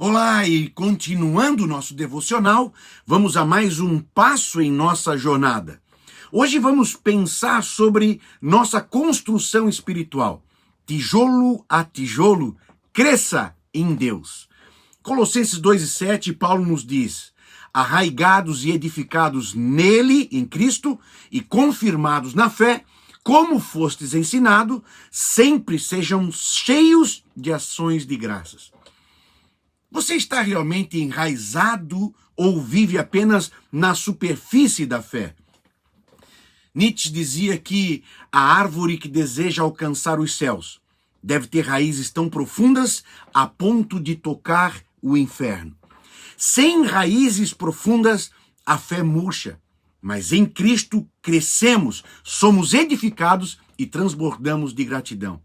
Olá, e continuando o nosso devocional, vamos a mais um passo em nossa jornada. Hoje vamos pensar sobre nossa construção espiritual. Tijolo a tijolo, cresça em Deus. Colossenses 2:7, Paulo nos diz: arraigados e edificados nele, em Cristo, e confirmados na fé, como fostes ensinado, sempre sejam cheios de ações de graças. Você está realmente enraizado ou vive apenas na superfície da fé? Nietzsche dizia que a árvore que deseja alcançar os céus deve ter raízes tão profundas a ponto de tocar o inferno. Sem raízes profundas, a fé murcha, mas em Cristo crescemos, somos edificados e transbordamos de gratidão.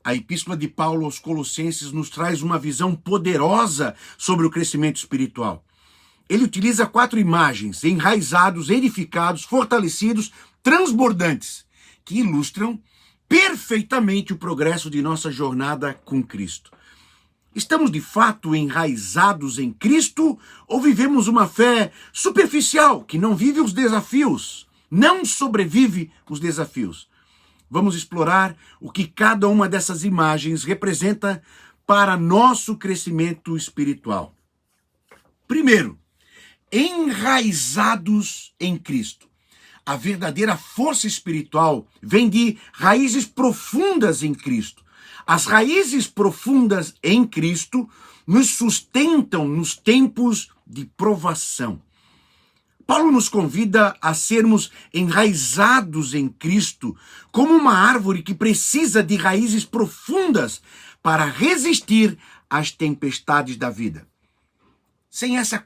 A epístola de Paulo aos Colossenses nos traz uma visão poderosa sobre o crescimento espiritual. Ele utiliza 4 imagens: enraizados, edificados, fortalecidos, transbordantes, que ilustram perfeitamente o progresso de nossa jornada com Cristo. Estamos de fato enraizados em Cristo ou vivemos uma fé superficial que não vive os desafios, não sobrevive os desafios? Vamos explorar o que cada uma dessas imagens representa para nosso crescimento espiritual. Primeiro, enraizados em Cristo. A verdadeira força espiritual vem de raízes profundas em Cristo. As raízes profundas em Cristo nos sustentam nos tempos de provação. Paulo nos convida a sermos enraizados em Cristo, como uma árvore que precisa de raízes profundas para resistir às tempestades da vida. Sem essa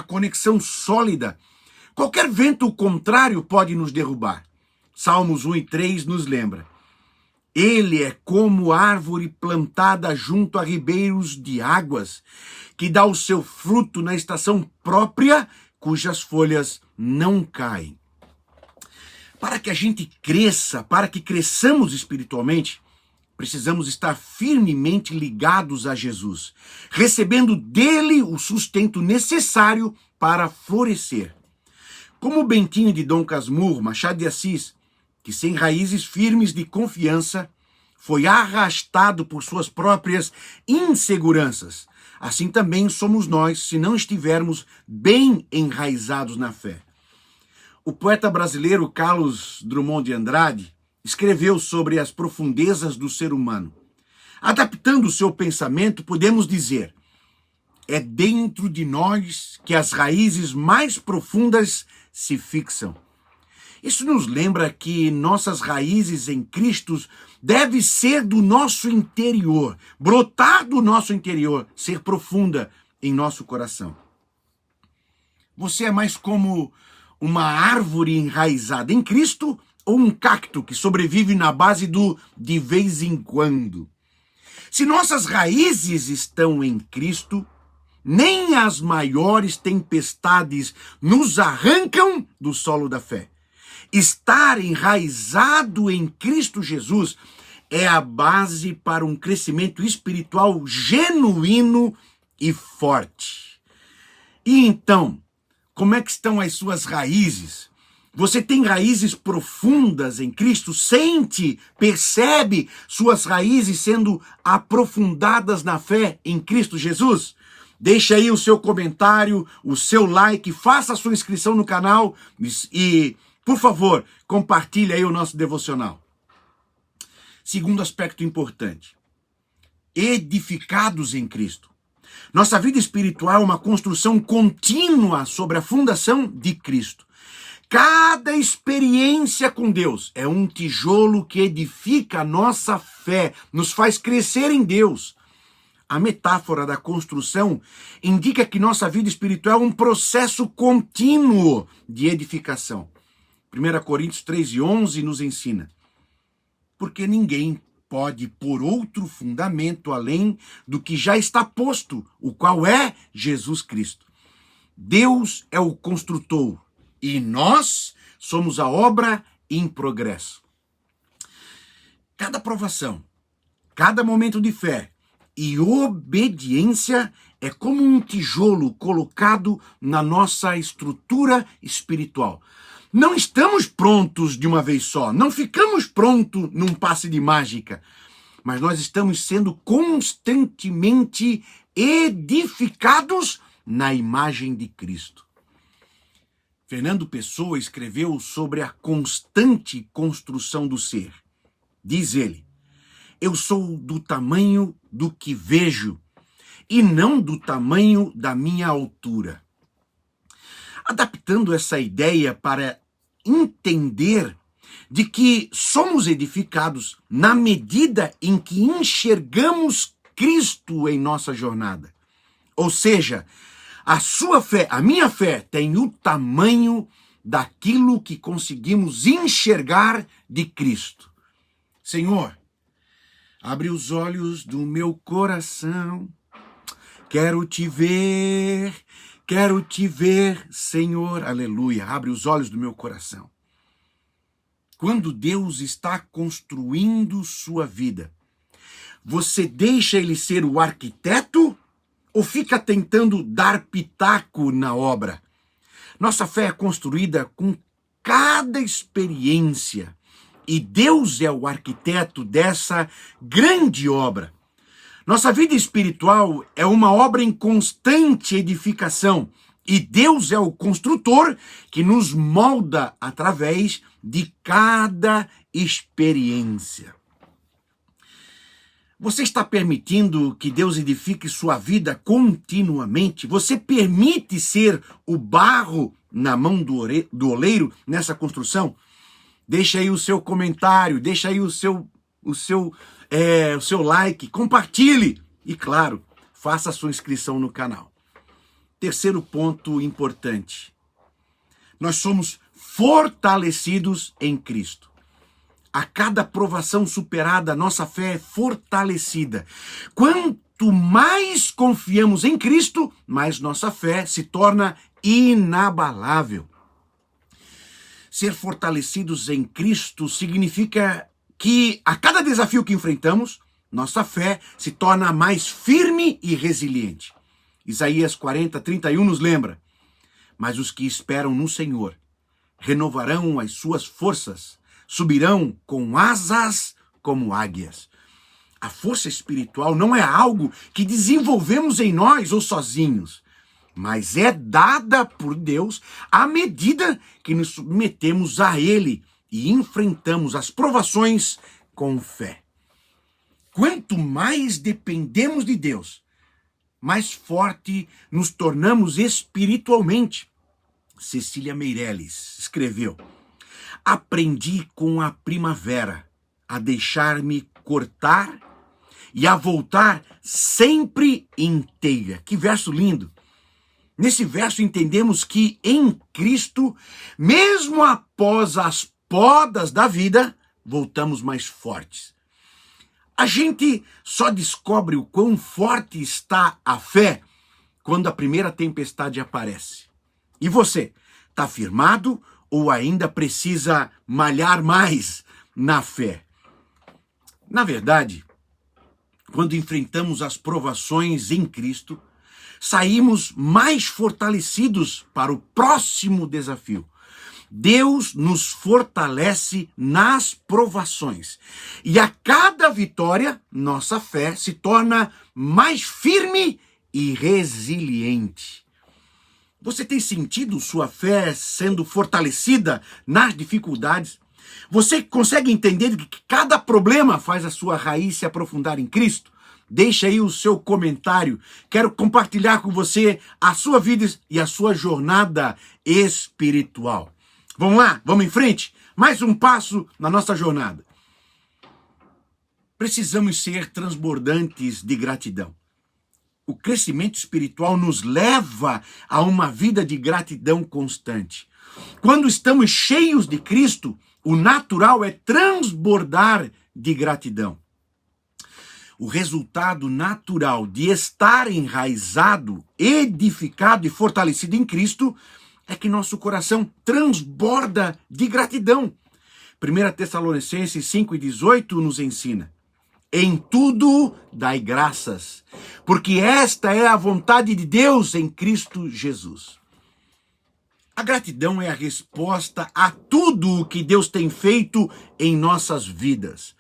conexão sólida, qualquer vento contrário pode nos derrubar. Salmos 1:3 nos lembra: ele é como árvore plantada junto a ribeiros de águas, que dá o seu fruto na estação própria, cujas folhas não caem. Para que a gente cresça, para que cresçamos espiritualmente, precisamos estar firmemente ligados a Jesus, recebendo dele o sustento necessário para florescer. Como Bentinho de Dom Casmurro, Machado de Assis, que sem raízes firmes de confiança, foi arrastado por suas próprias inseguranças. Assim também somos nós, se não estivermos bem enraizados na fé. O poeta brasileiro Carlos Drummond de Andrade escreveu sobre as profundezas do ser humano. Adaptando o seu pensamento, podemos dizer: é dentro de nós que as raízes mais profundas se fixam. Isso nos lembra que nossas raízes em Cristo devem ser do nosso interior, brotar do nosso interior, ser profunda em nosso coração. Você é mais como uma árvore enraizada em Cristo ou um cacto que sobrevive na base do de vez em quando? Se nossas raízes estão em Cristo, nem as maiores tempestades nos arrancam do solo da fé. Estar enraizado em Cristo Jesus é a base para um crescimento espiritual genuíno e forte. E então, como é que estão as suas raízes? Você tem raízes profundas em Cristo? Sente, percebe suas raízes sendo aprofundadas na fé em Cristo Jesus? Deixa aí o seu comentário, o seu like, faça a sua inscrição no canal e, por favor, compartilhe aí o nosso devocional. Segundo aspecto importante: edificados em Cristo. Nossa vida espiritual é uma construção contínua sobre a fundação de Cristo. Cada experiência com Deus é um tijolo que edifica a nossa fé, nos faz crescer em Deus. A metáfora da construção indica que nossa vida espiritual é um processo contínuo de edificação. 1 Coríntios 3:11 nos ensina: porque ninguém pode pôr outro fundamento além do que já está posto, o qual é Jesus Cristo. Deus é o construtor e nós somos a obra em progresso. Cada provação, cada momento de fé, E obediência é como um tijolo colocado na nossa estrutura espiritual. Não estamos prontos de uma vez só, não ficamos prontos num passe de mágica, mas nós estamos sendo constantemente edificados na imagem de Cristo. Fernando Pessoa escreveu sobre a constante construção do ser. Diz ele: eu sou do tamanho do que vejo e não do tamanho da minha altura. Adaptando essa ideia para entender de que somos edificados na medida em que enxergamos Cristo em nossa jornada. Ou seja, a sua fé, a minha fé, tem o tamanho daquilo que conseguimos enxergar de Cristo. Senhor, abre os olhos do meu coração. Quero te ver, Senhor. Aleluia. Abre os olhos do meu coração. Quando Deus está construindo sua vida, você deixa ele ser o arquiteto ou fica tentando dar pitaco na obra? Nossa fé é construída com cada experiência e Deus é o arquiteto dessa grande obra. Nossa vida espiritual é uma obra em constante edificação e Deus é o construtor que nos molda através de cada experiência. Você está permitindo que Deus edifique sua vida continuamente? Você permite ser o barro na mão do oleiro nessa construção? Deixa aí o seu comentário, deixa aí o seu like, compartilhe e, claro, faça a sua inscrição no canal. Terceiro ponto importante. Nós somos fortalecidos em Cristo. A cada provação superada, nossa fé é fortalecida. Quanto mais confiamos em Cristo, mais nossa fé se torna inabalável. Ser fortalecidos em Cristo significa que a cada desafio que enfrentamos, nossa fé se torna mais firme e resiliente. Isaías 40:31 nos lembra: mas os que esperam no Senhor renovarão as suas forças, subirão com asas como águias. A força espiritual não é algo que desenvolvemos em nós ou sozinhos, mas é dada por Deus à medida que nos submetemos a Ele e enfrentamos as provações com fé. Quanto mais dependemos de Deus, mais forte nos tornamos espiritualmente. Cecília Meirelles escreveu: aprendi com a primavera a deixar-me cortar e a voltar sempre inteira. Que verso lindo! Nesse verso entendemos que em Cristo, mesmo após as podas da vida, voltamos mais fortes. A gente só descobre o quão forte está a fé quando a primeira tempestade aparece. E você, está firmado ou ainda precisa malhar mais na fé? Na verdade, quando enfrentamos as provações em Cristo, saímos mais fortalecidos para o próximo desafio. Deus nos fortalece nas provações. E a cada vitória, nossa fé se torna mais firme e resiliente. Você tem sentido sua fé sendo fortalecida nas dificuldades? Você consegue entender que cada problema faz a sua raiz se aprofundar em Cristo? Deixa aí o seu comentário. Quero compartilhar com você a sua vida e a sua jornada espiritual. Vamos lá? Vamos em frente? Mais um passo na nossa jornada. Precisamos ser transbordantes de gratidão. O crescimento espiritual nos leva a uma vida de gratidão constante. Quando estamos cheios de Cristo, o natural é transbordar de gratidão. O resultado natural de estar enraizado, edificado e fortalecido em Cristo é que nosso coração transborda de gratidão. 1 Tessalonicenses 5:18 nos ensina: Em tudo dai graças, porque esta é a vontade de Deus em Cristo Jesus. A gratidão é a resposta a tudo o que Deus tem feito em nossas vidas.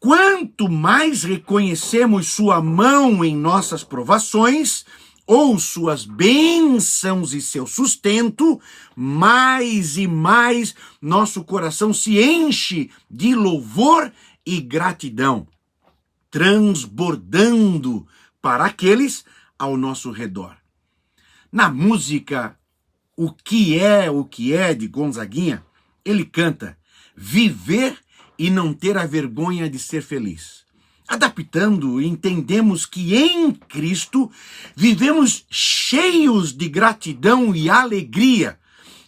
Quanto mais reconhecemos sua mão em nossas provações, ou suas bênçãos e seu sustento, mais e mais nosso coração se enche de louvor e gratidão, transbordando para aqueles ao nosso redor. Na música O que é de Gonzaguinha, ele canta: viver e não ter a vergonha de ser feliz. Adaptando, entendemos que em Cristo vivemos cheios de gratidão e alegria,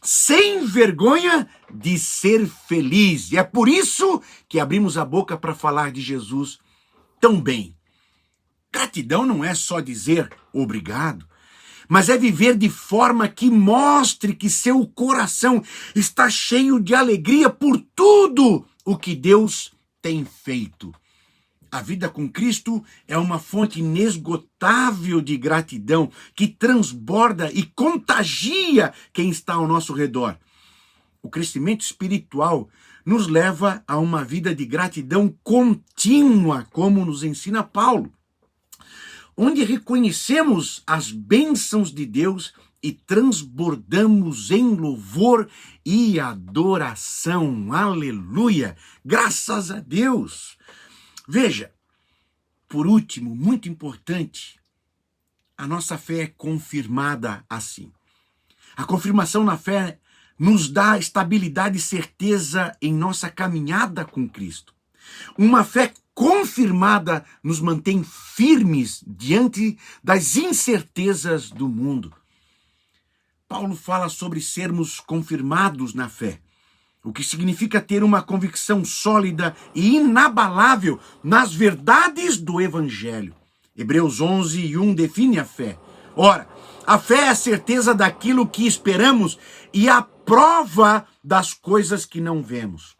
sem vergonha de ser feliz. E é por isso que abrimos a boca para falar de Jesus tão bem. Gratidão não é só dizer obrigado, mas é viver de forma que mostre que seu coração está cheio de alegria por tudo o que Deus tem feito. A vida com Cristo é uma fonte inesgotável de gratidão que transborda e contagia quem está ao nosso redor. O crescimento espiritual nos leva a uma vida de gratidão contínua, como nos ensina Paulo, onde reconhecemos as bênçãos de Deus e transbordamos em louvor e adoração. Aleluia! Graças a Deus! Veja, por último, muito importante, a nossa fé é confirmada assim. A confirmação na fé nos dá estabilidade e certeza em nossa caminhada com Cristo. Uma fé confirmada nos mantém firmes diante das incertezas do mundo. Paulo fala sobre sermos confirmados na fé, o que significa ter uma convicção sólida e inabalável nas verdades do Evangelho. Hebreus 11:1 define a fé. Ora, a fé é a certeza daquilo que esperamos e a prova das coisas que não vemos.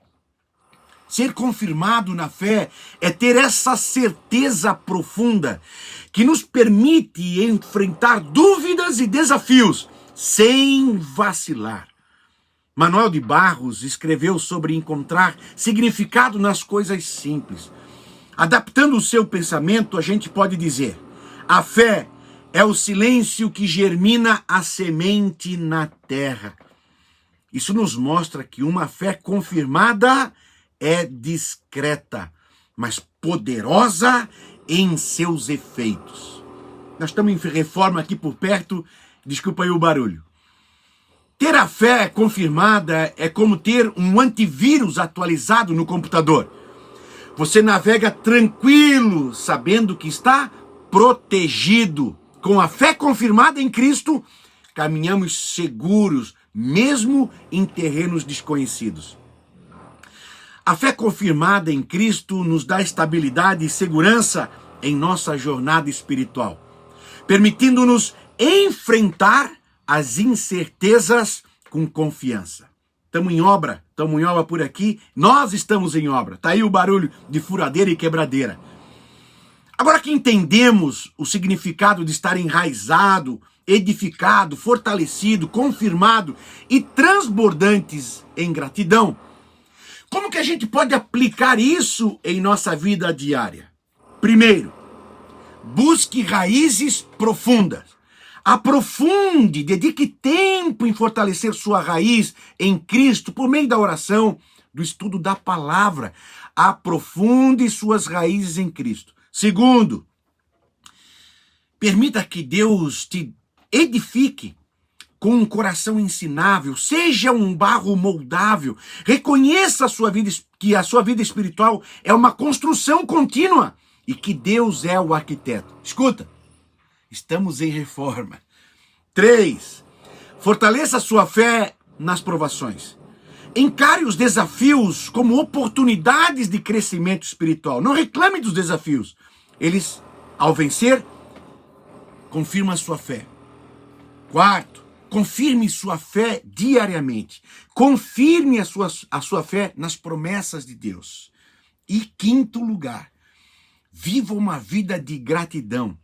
Ser confirmado na fé é ter essa certeza profunda que nos permite enfrentar dúvidas e desafios sem vacilar. Manuel de Barros escreveu sobre encontrar significado nas coisas simples. Adaptando o seu pensamento, a gente pode dizer: a fé é o silêncio que germina a semente na terra. Isso nos mostra que uma fé confirmada é discreta, mas poderosa em seus efeitos. Nós estamos em Reforma aqui por perto, desculpa aí o barulho. Ter a fé confirmada é como ter um antivírus atualizado no computador. Você navega tranquilo, sabendo que está protegido. Com a fé confirmada em Cristo, caminhamos seguros, mesmo em terrenos desconhecidos. A fé confirmada em Cristo nos dá estabilidade e segurança em nossa jornada espiritual, permitindo-nos enfrentar as incertezas com confiança. Estamos em obra por aqui, nós estamos em obra. Está aí o barulho de furadeira e quebradeira. Agora que entendemos o significado de estar enraizado, edificado, fortalecido, confirmado e transbordantes em gratidão, como que a gente pode aplicar isso em nossa vida diária? Primeiro, busque raízes profundas. Aprofunde, dedique tempo em fortalecer sua raiz em Cristo por meio da oração, do estudo da palavra. Aprofunde suas raízes em Cristo. Segundo, permita que Deus te edifique com um coração ensinável, seja um barro moldável. Reconheça que a sua vida espiritual é uma construção contínua e que Deus é o arquiteto. Escuta, estamos em reforma. 3. Fortaleça a sua fé nas provações. Encare os desafios como oportunidades de crescimento espiritual. Não reclame dos desafios. Eles, ao vencer, confirmam a sua fé. 4. Confirme sua fé diariamente. Confirme a sua fé nas promessas de Deus. E 5º lugar, Viva uma vida de gratidão.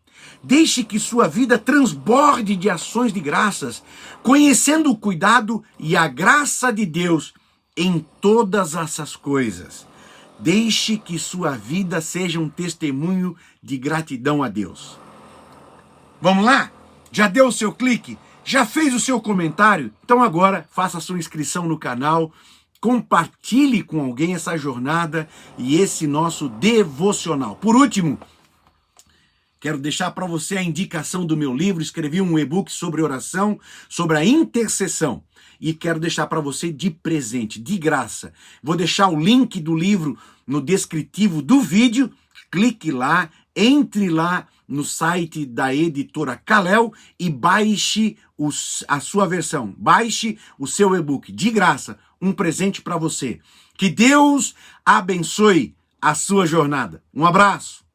Deixe que sua vida transborde de ações de graças, conhecendo o cuidado e a graça de Deus em todas essas coisas. Deixe que sua vida seja um testemunho de gratidão a Deus. Vamos lá? Já deu o seu clique? Já fez o seu comentário? Então agora faça a sua inscrição no canal, compartilhe com alguém essa jornada e esse nosso devocional. Por último, quero deixar para você a indicação do meu livro. Escrevi um e-book sobre oração, sobre a intercessão. E quero deixar para você de presente, de graça. Vou deixar o link do livro no descritivo do vídeo. Clique lá, entre lá no site da editora Kalel e baixe a sua versão. Baixe o seu e-book de graça. Um presente para você. Que Deus abençoe a sua jornada. Um abraço.